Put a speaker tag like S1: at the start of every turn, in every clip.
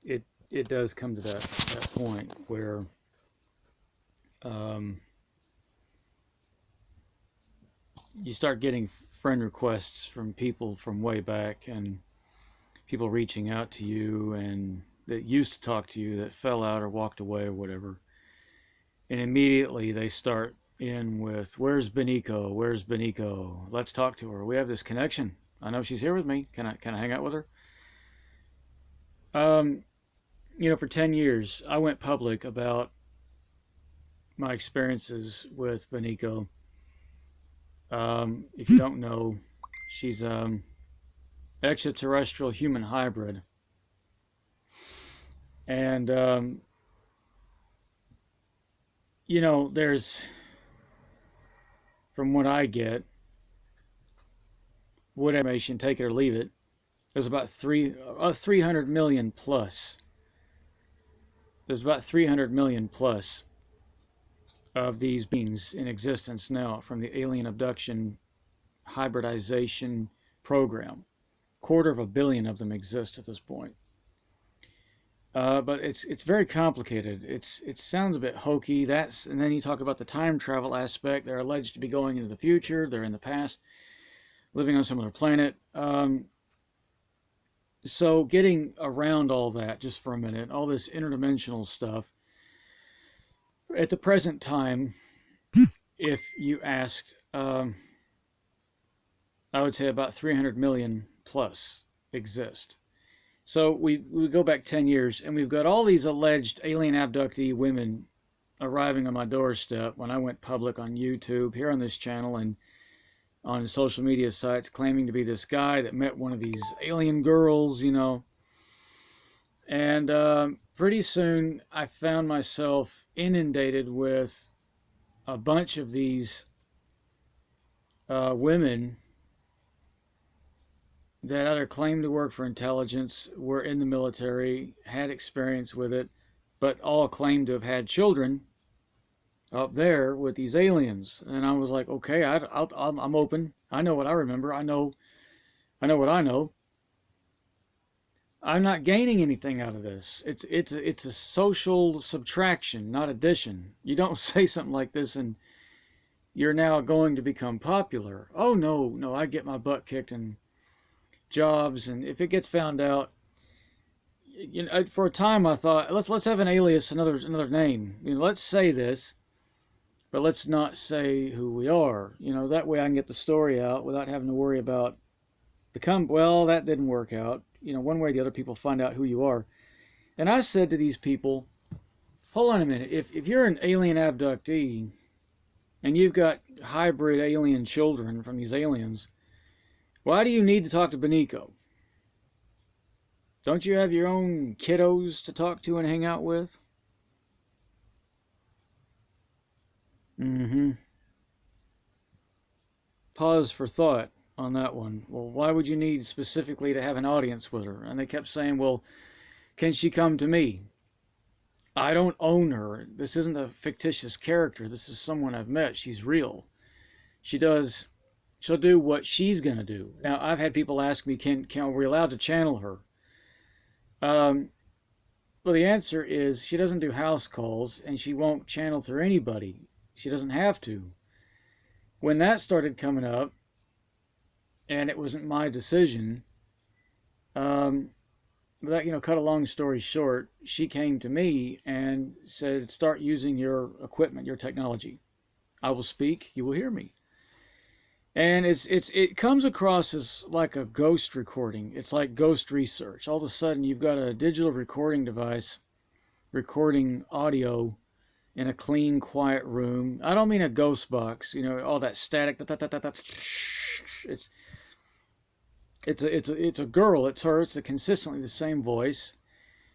S1: it does come to that point where um, you start getting friend requests from people from way back, and people reaching out to you and that used to talk to you that fell out or walked away or whatever, and immediately they start in with, "Where's Beniico? Where's Beniico? Let's talk to her. We have this connection. I know she's here with me. Can I hang out with her?" Um, for 10 years, I went public about my experiences with Beniico. If you don't know, she's extraterrestrial human hybrid, and there's, from what I get, what information, take it or leave it, there's about 300 million plus. There's about 300 million plus of these beings in existence now from the alien abduction hybridization program. Quarter of a billion of them exist at this point. But it's very complicated. It sounds a bit hokey. And then you talk about the time travel aspect. They're alleged to be going into the future. They're in the past, living on some other planet. So getting around all that just for a minute, all this interdimensional stuff. At the present time, if you asked, I would say about 300 million plus exist. So we go back 10 years, and we've got all these alleged alien abductee women arriving on my doorstep when I went public on YouTube, here on this channel, and on social media sites, claiming to be this guy that met one of these alien girls, And pretty soon I found myself inundated with a bunch of these women that either claimed to work for intelligence, were in the military, had experience with it, but all claimed to have had children up there with these aliens. And I was like, okay, I'm open. I know what I remember. I know what I know. I'm not gaining anything out of this. It's a social subtraction, not addition. You don't say something like this and you're now going to become popular. Oh no, I get my butt kicked in jobs, and if it gets found out, for a time I thought, let's have an alias, another name. Let's say this, but let's not say who we are. That way I can get the story out without having to worry about well, that didn't work out. One way or the other, people find out who you are. And I said to these people, hold on a minute. If you're an alien abductee and you've got hybrid alien children from these aliens, why do you need to talk to Beniico? Don't you have your own kiddos to talk to and hang out with? Pause for thought on that one. Well, why would you need specifically to have an audience with her? And they kept saying, well, can she come to me? I don't own her. This isn't a fictitious character. This is someone I've met. She's real. She'll do what she's going to do. Now, I've had people ask me, are we allowed to channel her? Well, the answer is she doesn't do house calls, and she won't channel through anybody. She doesn't have to. When that started coming up, and it wasn't my decision, cut a long story short, she came to me and said, start using your equipment, your technology. I will speak, you will hear me. And it comes across as like a ghost recording. It's like ghost research. All of a sudden, you've got a digital recording device recording audio in a clean, quiet room. I don't mean a ghost box. All that static. It's a girl. It's her. It's consistently the same voice.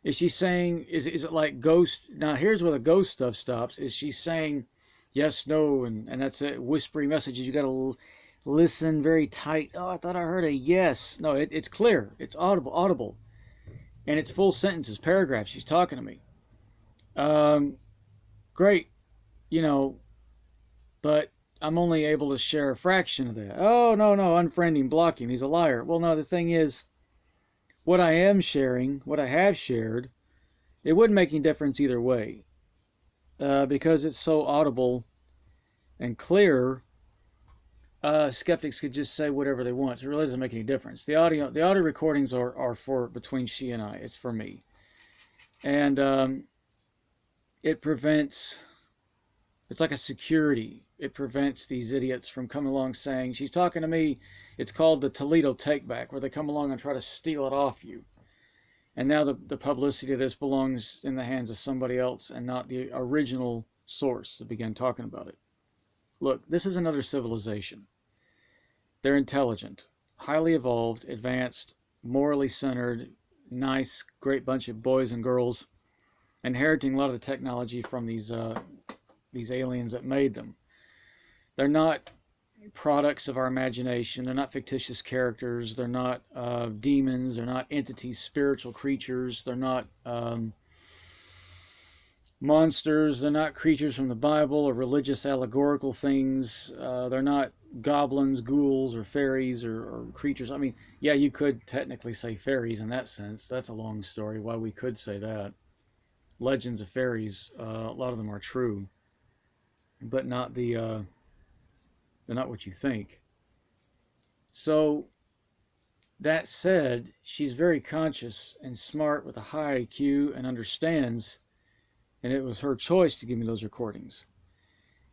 S1: Is she saying? Is it like ghost? Now here's where the ghost stuff stops. Is she saying yes, no, and that's it? Whispery messages. You got to listen very tight. Oh, I thought I heard a yes. No, it's clear. It's audible, and it's full sentences, paragraphs. She's talking to me. Great, but I'm only able to share a fraction of that. Oh, no, unfriend him, block him. He's a liar. Well, no, the thing is, what I am sharing, what I have shared, It wouldn't make any difference either way, because it's so audible and clear. Skeptics could just say whatever they want. So it really doesn't make any difference. The audio recordings are for between she and I. It's for me, and it prevents. It's like a security. It prevents these idiots from coming along saying she's talking to me. It's called the Toledo takeback, where they come along and try to steal it off you. And now the publicity of this belongs in the hands of somebody else and not the original source that began talking about it. Look, this is another civilization. They're intelligent, highly evolved, advanced, morally centered, nice, great bunch of boys and girls, inheriting a lot of the technology from these aliens that made them. They're not products of our imagination. They're not fictitious characters. They're not demons. They're not entities, spiritual creatures. They're not monsters. They're not creatures from the Bible or religious allegorical things. They're not goblins, ghouls, or fairies or creatures. I mean, yeah, you could technically say fairies in that sense. That's a long story why we could say that. Legends of fairies, a lot of them are true, but not they're not what you think. So that said, she's very conscious and smart with a high IQ and understands, and it was her choice to give me those recordings.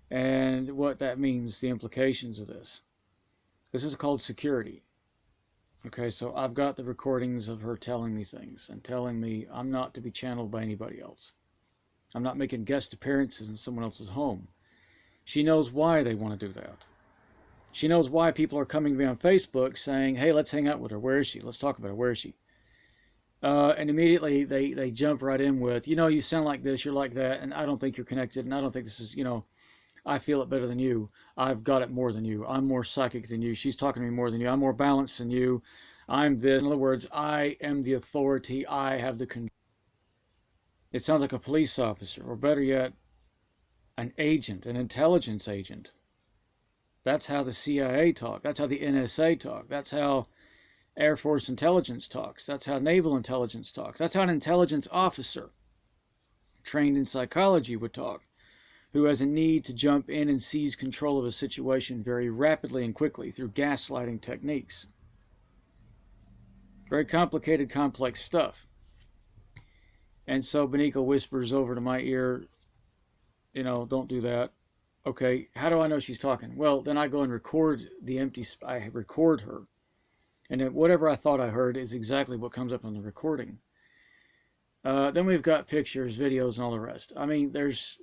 S1: And what that means, the implications of this. This is called security. Okay, so I've got the recordings of her telling me things and telling me I'm not to be channeled by anybody else. I'm not making guest appearances in someone else's home. She knows why they want to do that. She knows why people are coming to me on Facebook saying, hey, let's hang out with her. Where is she? Let's talk about her. Where is she? And immediately they jump right in with, you sound like this, you're like that, and I don't think you're connected, and I don't think this is, I feel it better than you. I've got it more than you. I'm more psychic than you. She's talking to me more than you. I'm more balanced than you. I'm this. In other words, I am the authority. I have the control. It sounds like a police officer, or better yet, an agent, an intelligence agent. That's how the CIA talk. That's how the NSA talk. That's how Air Force intelligence talks. That's how naval intelligence talks. That's how an intelligence officer trained in psychology would talk, who has a need to jump in and seize control of a situation very rapidly and quickly through gaslighting techniques. Very complicated, complex stuff. And so Beniico whispers over to my ear, don't do that. Okay, how do I know she's talking? Well, then I go and record I record her. And then whatever I thought I heard is exactly what comes up on the recording. Then we've got pictures, videos, and all the rest. I mean, there's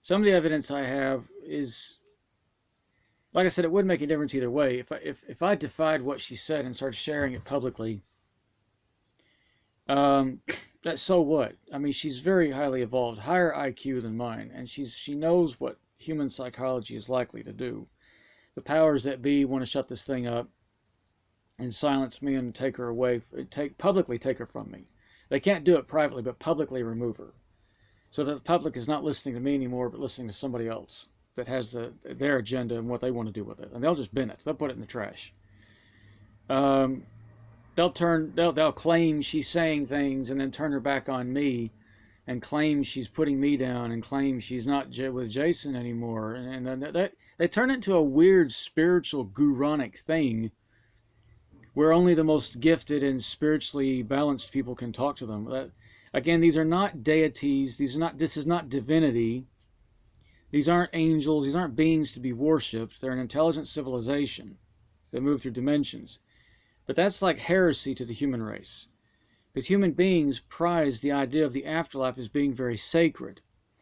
S1: some of the evidence I have is, like I said, it wouldn't make a difference either way. If I defied what she said and started sharing it publicly, that so what? I mean, she's very highly evolved, higher IQ than mine, and she knows what human psychology is likely to do. The powers that be want to shut this thing up and silence me and take her away, publicly take her from me. They can't do it privately, but publicly remove her, so that the public is not listening to me anymore, but listening to somebody else that has their agenda and what they want to do with it, and they'll just bin it. They'll put it in the trash. They'll claim she's saying things and then turn her back on me and claim she's putting me down and claim she's not with Jason anymore. And then they turn it into a weird spiritual guronic thing where only the most gifted and spiritually balanced people can talk to them. Again, these are not deities. This is not divinity. These aren't angels. These aren't beings to be worshipped. They're an intelligent civilization that move through dimensions. But that's like heresy to the human race. Because human beings prize the idea of the afterlife as being very sacred.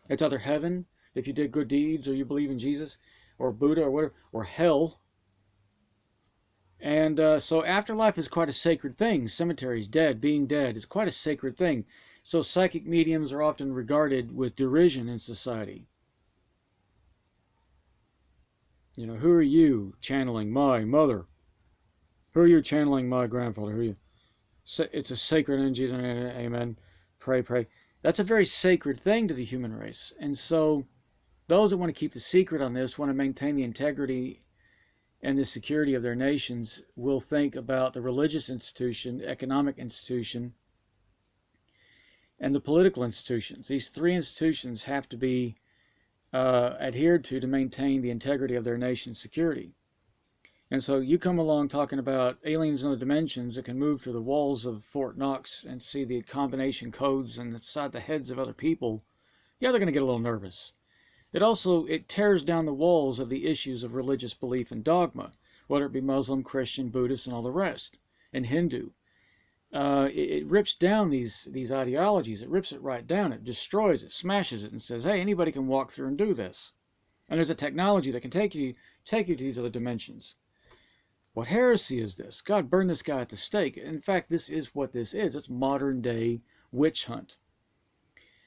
S1: It's either heaven, if you did good deeds, or you believe in Jesus, or Buddha, or whatever, or hell. And so afterlife is quite a sacred thing. Cemeteries, being dead, is quite a sacred thing. So psychic mediums are often regarded with derision in society. Who are you channeling my mother? Who are you channeling my grandfather? Who are you? It's a sacred energy. Amen. Pray. That's a very sacred thing to the human race. And so those that want to keep the secret on this, want to maintain the integrity and the security of their nations, will think about the religious institution, economic institution, and the political institutions. These three institutions have to be adhered to maintain the integrity of their nation's security. And so you come along talking about aliens in other dimensions that can move through the walls of Fort Knox and see the combination codes inside the heads of other people. Yeah, they're going to get a little nervous. It tears down the walls of the issues of religious belief and dogma, whether it be Muslim, Christian, Buddhist, and all the rest, and Hindu. It rips down these ideologies. It rips it right down. It destroys it, smashes it, and says, "Hey, anybody can walk through and do this." And there's a technology that can take you to these other dimensions. What heresy is this? God, burn this guy at the stake. In fact, this is what this is. It's modern day witch hunt.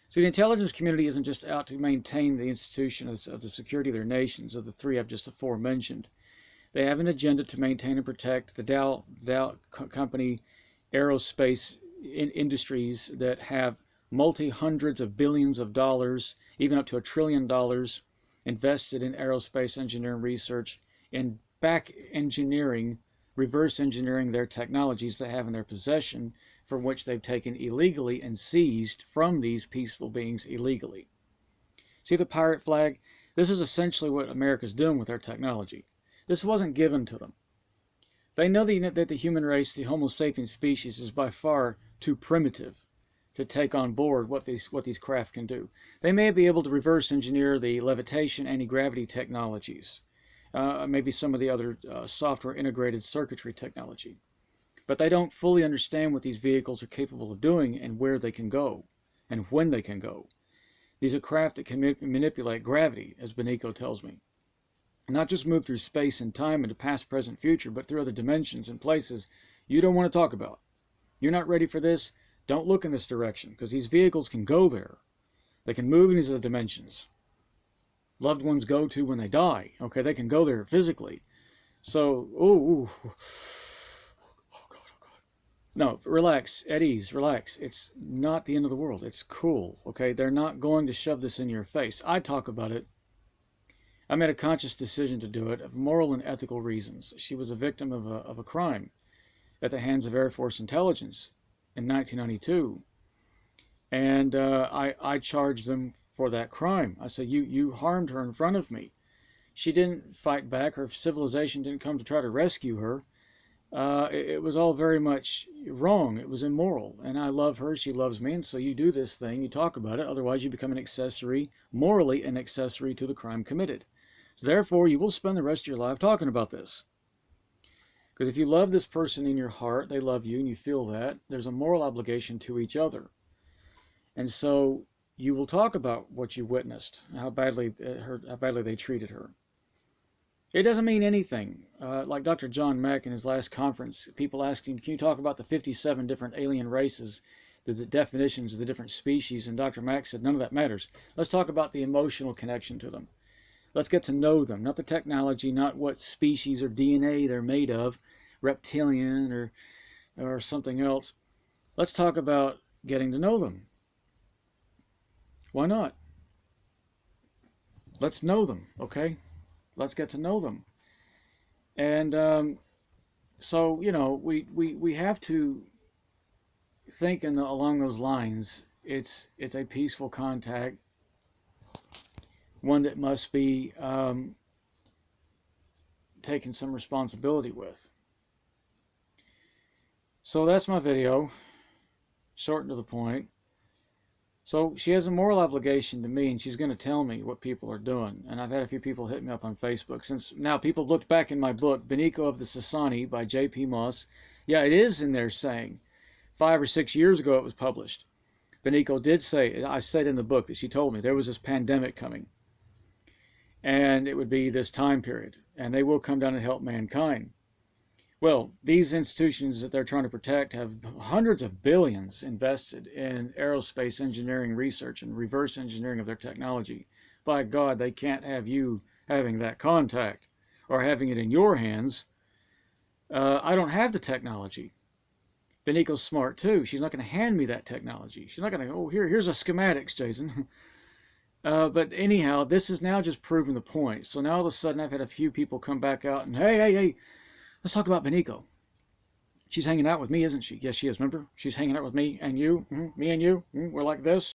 S1: See, the intelligence community isn't just out to maintain the institution of the security of their nations, of the three I've just aforementioned. They have an agenda to maintain and protect the Dow company aerospace industries that have multi-hundreds of billions of dollars, even up to $1 trillion, invested in aerospace engineering research and back engineering, reverse engineering their technologies they have in their possession, from which they've taken illegally and seized from these peaceful beings illegally. See the pirate flag? This is essentially what America's doing with their technology. This wasn't given to them. They know that the human race, the Homo sapiens species, is by far too primitive to take on board what these craft can do. They may be able to reverse engineer the levitation, anti-gravity technologies, maybe some of the other software integrated circuitry technology. But they don't fully understand what these vehicles are capable of doing and where they can go and when they can go. These are craft that can manipulate gravity, as Beniico tells me. Not just move through space and time into past, present, future, but through other dimensions and places you don't want to talk about. You're not ready for this? Don't look in this direction, because these vehicles can go there. They can move in these other dimensions. Loved ones go to when they die. Okay, they can go there physically. So, oh God. No, relax, at ease, relax. It's not the end of the world. It's cool, okay? They're not going to shove this in your face. I talk about it. I made a conscious decision to do it of moral and ethical reasons. She was a victim of a crime at the hands of Air Force intelligence in 1992. And I charged them for that crime. I said, you harmed her in front of me. She didn't fight back. Her civilization didn't come to try to rescue her. It was all very much wrong. It was immoral. And I love her. She loves me. And so you do this thing. You talk about it. Otherwise, you become an accessory, morally an accessory to the crime committed. So therefore, you will spend the rest of your life talking about this. Because if you love this person in your heart, they love you, and you feel that, there's a moral obligation to each other. And so you will talk about what you witnessed, how badly they treated her. It doesn't mean anything. Like Dr. John Mack in his last conference, people asked him, can you talk about the 57 different alien races, the definitions of the different species? And Dr. Mack said, none of that matters. Let's talk about the emotional connection to them. Let's get to know them, not the technology, not what species or DNA they're made of, reptilian or something else. Let's talk about getting to know them. Why not? Let's know them, okay? Let's get to know them. And so, you know, we have to think along those lines. It's a peaceful contact, one that must be taken some responsibility with. So that's my video, short and to the point. So she has a moral obligation to me, and she's going to tell me what people are doing. And I've had a few people hit me up on Facebook. Since now people have looked back in my book, Beniico of the Sasani by J.P. Moss. Yeah, it is in there saying 5 or 6 years ago it was published. Beniico did say, I said in the book that she told me there was this pandemic coming. And it would be this time period. And they will come down and help mankind. Well, these institutions that they're trying to protect have hundreds of billions invested in aerospace engineering research and reverse engineering of their technology. By God, they can't have you having that contact or having it in your hands. I don't have the technology. Beniico's smart too. She's not going to hand me that technology. She's not going to go, oh, here's a schematics, Jason. But anyhow, this is now just proving the point. So now all of a sudden I've had a few people come back out and, hey, let's talk about Beniico. She's hanging out with me, isn't she? Yes, she is. Remember? She's hanging out with me and you. Me and you. We're like this.